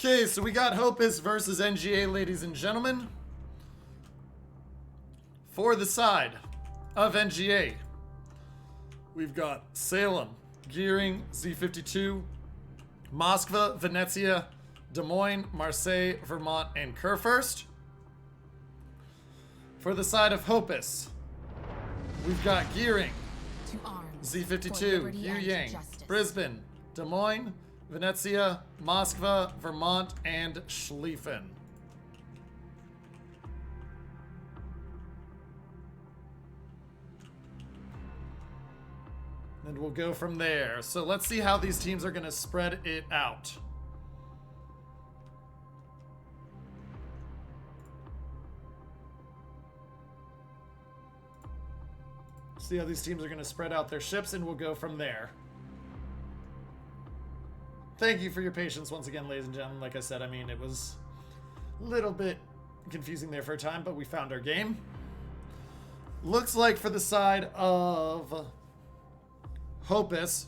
Okay, so we got HOPAS versus NGA, ladies and gentlemen. For the side of NGA, we've got Salem, Gearing, Z52, Moskva, Venezia, Des Moines, Marseille, Vermont, and Kurfürst. For the side of HOPAS, we've got Gearing, Z52, Yuyang, Brisbane, Des Moines, Venezia, Moskva, Vermont, and Schlieffen. And we'll go from there. So let's see how these teams are going to spread it out. See how these teams are going to spread out their ships, and we'll go from there. Thank you for your patience once again, ladies and gentlemen. Like I said, I mean, it was a little bit confusing there for a time, but we found our game. Looks like for the side of HOPAS,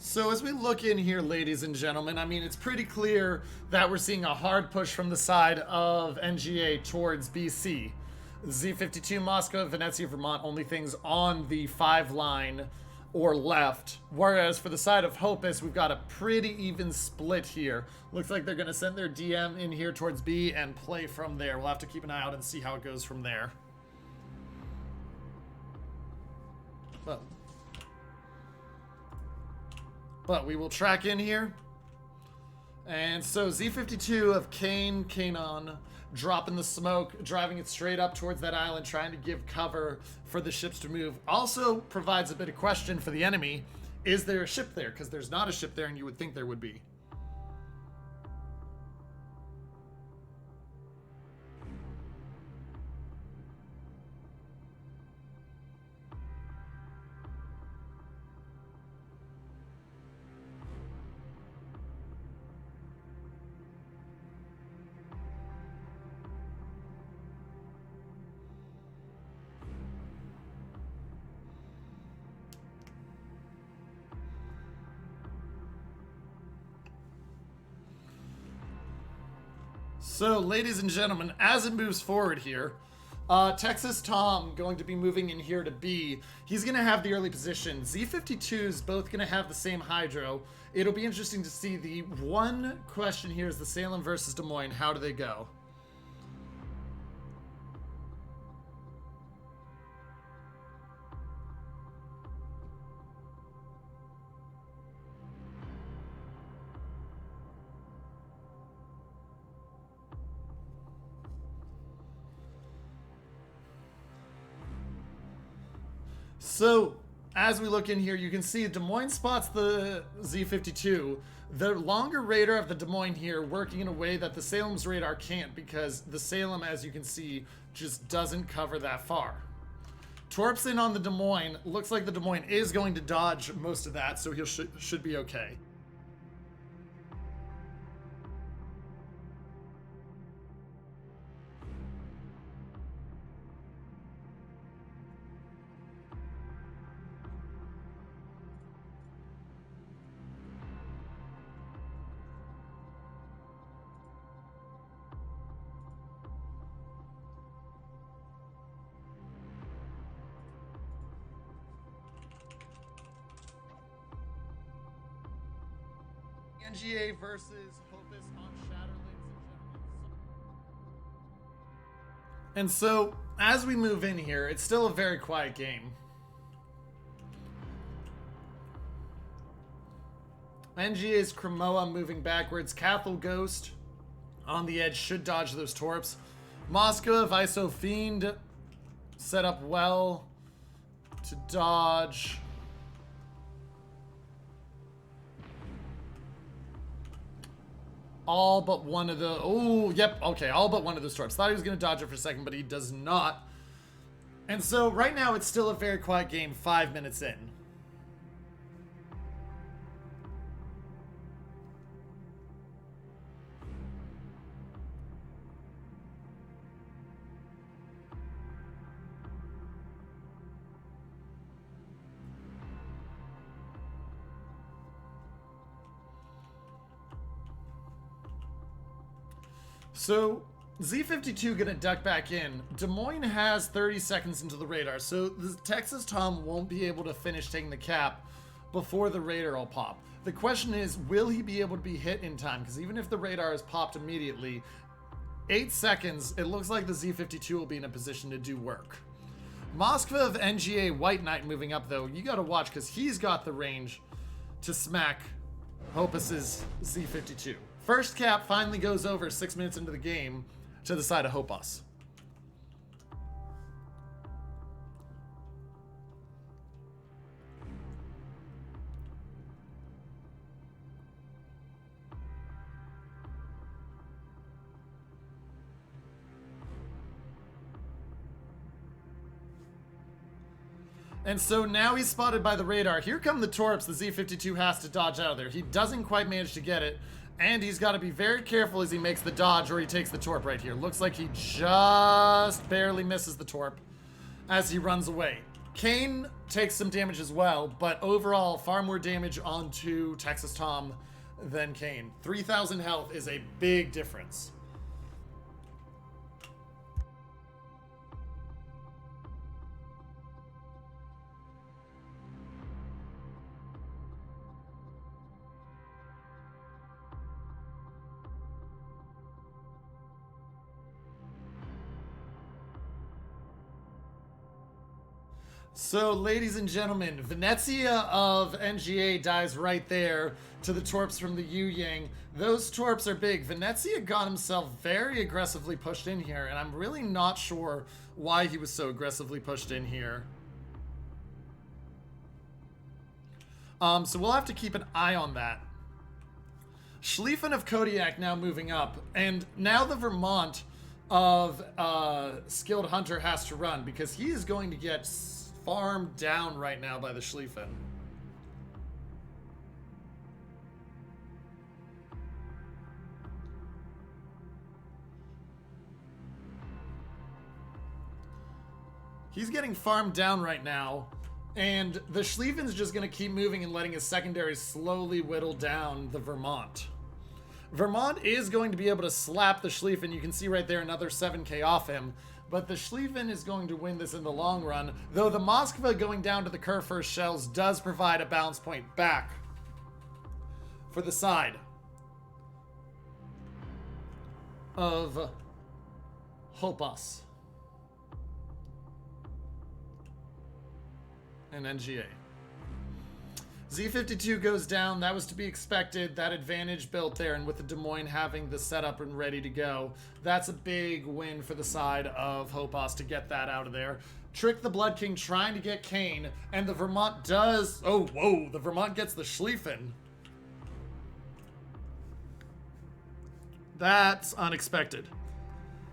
so as we look in here, ladies and gentlemen, I mean, it's pretty clear that we're seeing a hard push from the side of NGA towards BC. Z52, Moscow, Venezia, Vermont, only things on the 5 line or left. Whereas for the side of HOPAS, we've got a pretty even split here. Looks like they're going to send their DM in here towards B and play from there. We'll have to keep an eye out and see how it goes from there. But we will track in here. And so Z52 of Kanon dropping the smoke, driving it straight up towards that island, trying to give cover for the ships to move. Also provides a bit of question for the enemy. Is there a ship there? Because there's not a ship there, and you would think there would be. So, ladies and gentlemen, as it moves forward here, Texas Tom going to be moving in here to B. He's going to have the early position. Z52 is both going to have the same hydro. It'll be interesting to see. The one question here is the Salem versus Des Moines. How do they go? So, as we look in here, you can see Des Moines spots the Z52. The longer radar of the Des Moines here working in a way that the Salem's radar can't, because the Salem, as you can see, just doesn't cover that far. Torp's in on the Des Moines. Looks like the Des Moines is going to dodge most of that, so he should be okay. NGA versus HOPAS on Shatter, ladies and gentlemen. And so, as we move in here, it's still a very quiet game. NGA's Cremoa moving backwards. Cathal Ghost on the edge should dodge those torps. Moscow, Viso Fiend set up well to dodge. all but one of the... Oh, yep, okay, all but one of those torps. Thought he was going to dodge it for a second, but he does not. And so right now it's still a very quiet game 5 minutes in. So, Z52 gonna duck back in. Des Moines has 30 seconds into the radar, so the Texas Tom won't be able to finish taking the cap before the radar will pop. The question is, will he be able to be hit in time? Because even if the radar is popped immediately, 8 seconds, it looks like the Z52 will be in a position to do work. Moskva of NGA White Knight moving up, though, you gotta watch, because he's got the range to smack HOPAS's Z52. First cap finally goes over 6 minutes into the game to the side of HOPAS. And so now he's spotted by the radar. Here come the torps the Z52 has to dodge out of there. He doesn't quite manage to get it. And he's got to be very careful as he makes the dodge or he takes the torp right here. Looks like he just barely misses the torp as he runs away. Kane takes some damage as well, but overall far more damage onto Texas Tom than Kane. 3,000 health is a big difference. So, ladies and gentlemen, Venezia of NGA dies right there to the torps from the Yu Yang. Those torps are big. Venezia got himself very aggressively pushed in here, and I'm really not sure why he was so aggressively pushed in here. So we'll have to keep an eye on that. Schlieffen of Kodiak now moving up, and now the Vermont of Skilled Hunter has to run because he is going to get farmed down right now by the Schlieffen. He's getting farmed down right now, and the Schlieffen's just going to keep moving and letting his secondaries slowly whittle down the Vermont. Vermont is going to be able to slap the Schlieffen. You can see right there another 7k off him. But the Schlieffen is going to win this in the long run, though the Moskva going down to the Kerr first shells does provide a balance point back for the side of HOPAS and NGA. Z52 goes down. That was to be expected. That advantage built there, and with the Des Moines having the setup and ready to go, that's a big win for the side of HOPAS to get that out of there. Trick the Blood King trying to get Kane, and the Vermont does... Oh, whoa, the Vermont gets the Schlieffen. That's unexpected.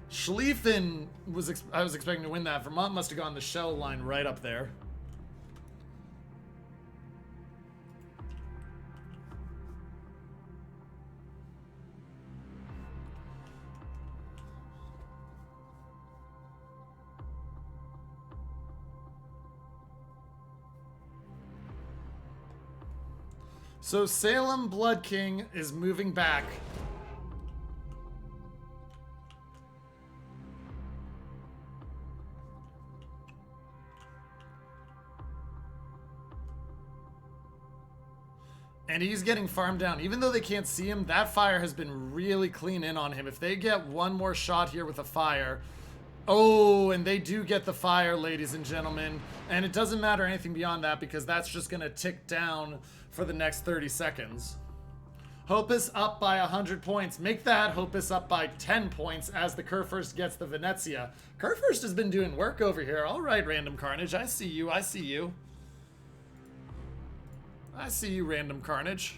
Schlieffen was... I was expecting to win that. Vermont must have gone the shell line right up there. So Salem Blood King is moving back. And he's getting farmed down. Even though they can't see him, that fire has been really clean in on him. If they get one more shot here with a fire... Oh, and they do get the fire, ladies and gentlemen. And it doesn't matter anything beyond that because that's just going to tick down for the next 30 seconds. HOPAS up by 100 points. Make that HOPAS up by 10 points as the Kerrfirst gets the Venezia. Kerrfirst has been doing work over here. All right, Random Carnage. I see you. I see you. I see you, Random Carnage.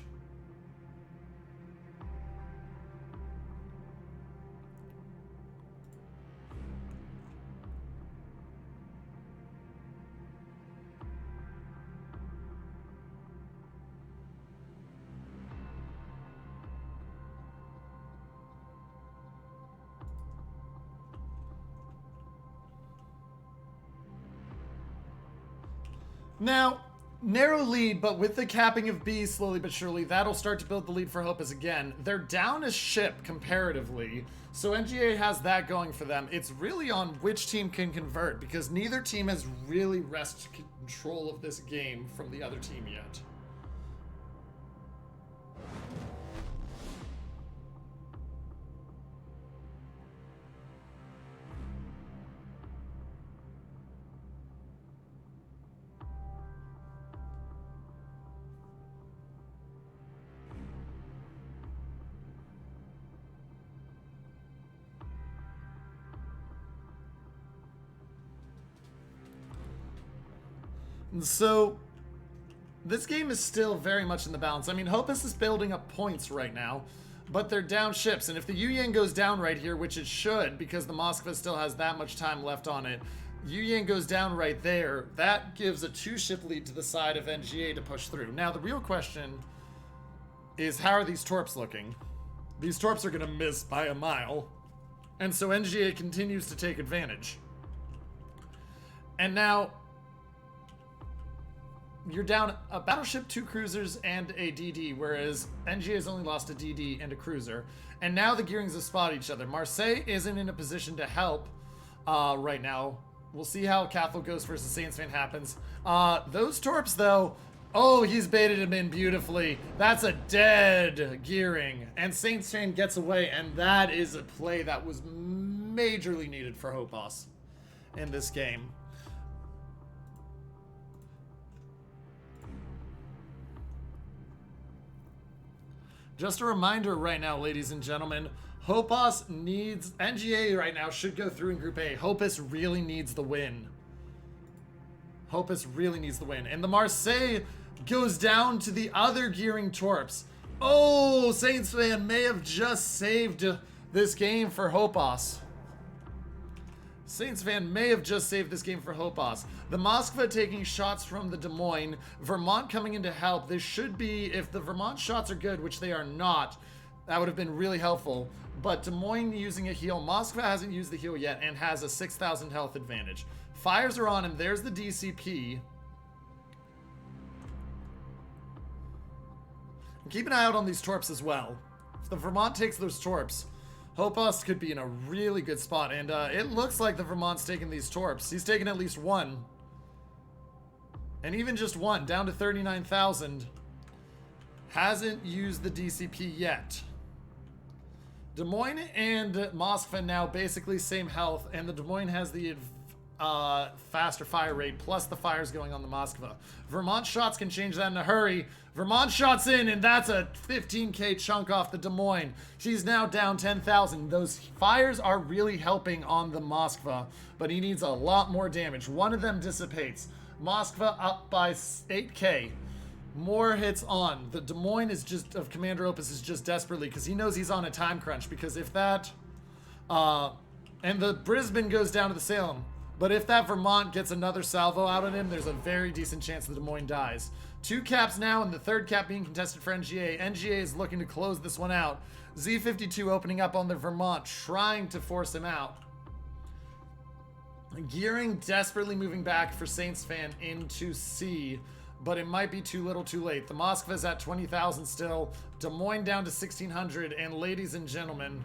Now, narrow lead, but with the capping of B slowly but surely, that'll start to build the lead for HOPAS again. They're down a ship comparatively, so NGA has that going for them. It's really on which team can convert, because neither team has really wrested control of this game from the other team yet. So, this game is still very much in the balance. I mean, HOPAS is building up points right now, but they're down ships. And if the Yu-Yang goes down right here, which it should, because the Moskva still has that much time left on it, Yu-Yang goes down right there. That gives a 2-ship lead to the side of NGA to push through. Now, the real question is, how are these torps looking? These torps are going to miss by a mile. And so NGA continues to take advantage. And now, you're down a battleship, 2 cruisers, and a DD, whereas NGA has only lost a DD and a cruiser. And now the Gearings have spotted each other. Marseille isn't in a position to help right now. We'll see how Cathal Ghost versus Saints Fan happens. Those torps, though, oh, he's baited him in beautifully. That's a dead Gearing. And Saints Fan gets away, and that is a play that was majorly needed for HOPAS in this game. Just a reminder right now, ladies and gentlemen, HOPAS needs... NGA right now should go through in Group A. HOPAS really needs the win. HOPAS really needs the win. And the Marseille goes down to the other Gearing torps. Oh, Saints Fan may have just saved this game for HOPAS. Saints Fan may have just saved this game for HOPAS. The Moskva taking shots from the Des Moines. Vermont coming in to help. This should be, if the Vermont shots are good, which they are not, that would have been really helpful. But Des Moines using a heal. Moskva hasn't used the heal yet and has a 6,000 health advantage. Fires are on him. There's the DCP. And keep an eye out on these torps as well. If the Vermont takes those torps, HOPAS could be in a really good spot, and it looks like the Vermont's taking these torps. He's taken at least one. And even just one, down to 39,000. Hasn't used the DCP yet. Des Moines and Moskva now basically same health, and the Des Moines has the faster fire rate, plus the fires going on the Moskva. Vermont shots can change that in a hurry. Vermont shots in, and that's a 15k chunk off the Des Moines. She's now down 10,000. Those fires are really helping on the Moskva, but he needs a lot more damage. One of them dissipates. Moskva up by 8k. More hits on. The Des Moines is just, of Commander Opus, is just desperately, because he knows he's on a time crunch, because if that, and the Brisbane goes down to the Salem. But if that Vermont gets another salvo out on him, there's a very decent chance the Des Moines dies. 2 caps now, and the 3rd cap being contested for NGA. NGA is looking to close this one out. Z52 opening up on the Vermont, trying to force him out. Gearing desperately moving back for Saints Fan into C, but it might be too little too late. The Moskva's at 20,000 still. Des Moines down to 1,600, and ladies and gentlemen,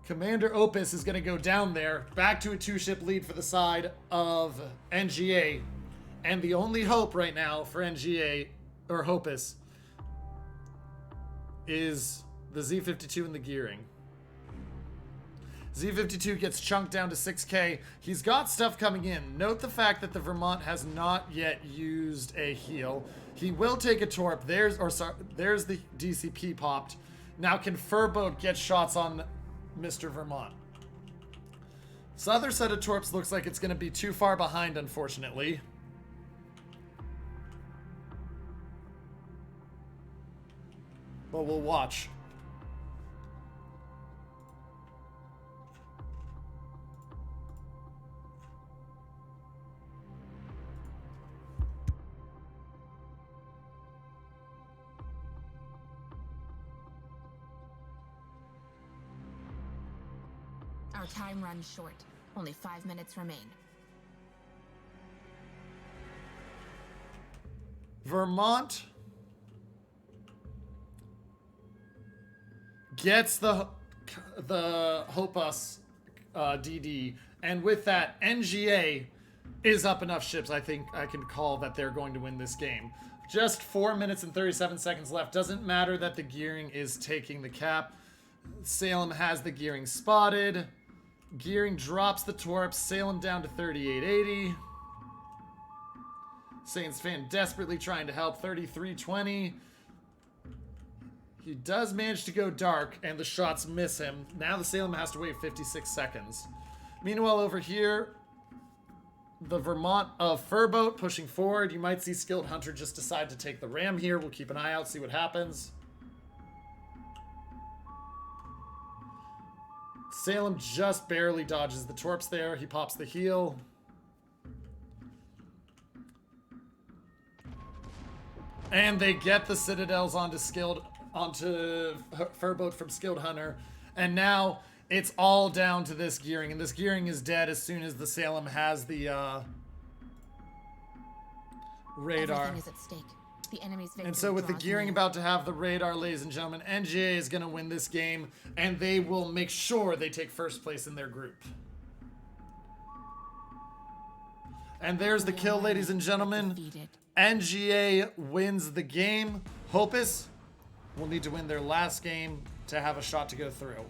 Commander Opus is going to go down there, back to a 2-ship lead for the side of NGA. And the only hope right now for NGA, or HOPAS, is the Z52 and the Gearing. Z52 gets chunked down to 6k. He's got stuff coming in. Note the fact that the Vermont has not yet used a heal. He will take a torp. There's the DCP popped. Now can Furboat get shots on Mr. Vermont? This other set of torps looks like it's going to be too far behind, unfortunately. But we'll watch. Our time runs short. Only 5 minutes remain. Vermont gets the HOPAS DD, and with that, NGA is up enough ships. I think I can call that they're going to win this game. Just 4 minutes and 37 seconds left. Doesn't matter that the gearing is taking the cap. Salem has the gearing spotted. Gearing drops the torps. Salem down to 3880. Saints fan desperately trying to help. 3320. He does manage to go dark, and the shots miss him. Now the Salem has to wait 56 seconds. Meanwhile, over here, the Vermont Furboat pushing forward. You might see Skilled Hunter just decide to take the ram here. We'll keep an eye out, see what happens. Salem just barely dodges the torps there. He pops the heel. And they get the Citadels onto Furboat from Skilled Hunter. And now it's all down to this gearing. And this gearing is dead as soon as the Salem has the radar. Everything is at stake. The enemy's victory And so with the draws gearing near. about to have the radar, ladies and gentlemen, NGA is going to win this game. And they will make sure they take first place in their group. And there's the kill, ladies and gentlemen. Defeated. NGA wins the game. HOPAS will need to win their last game to have a shot to go through.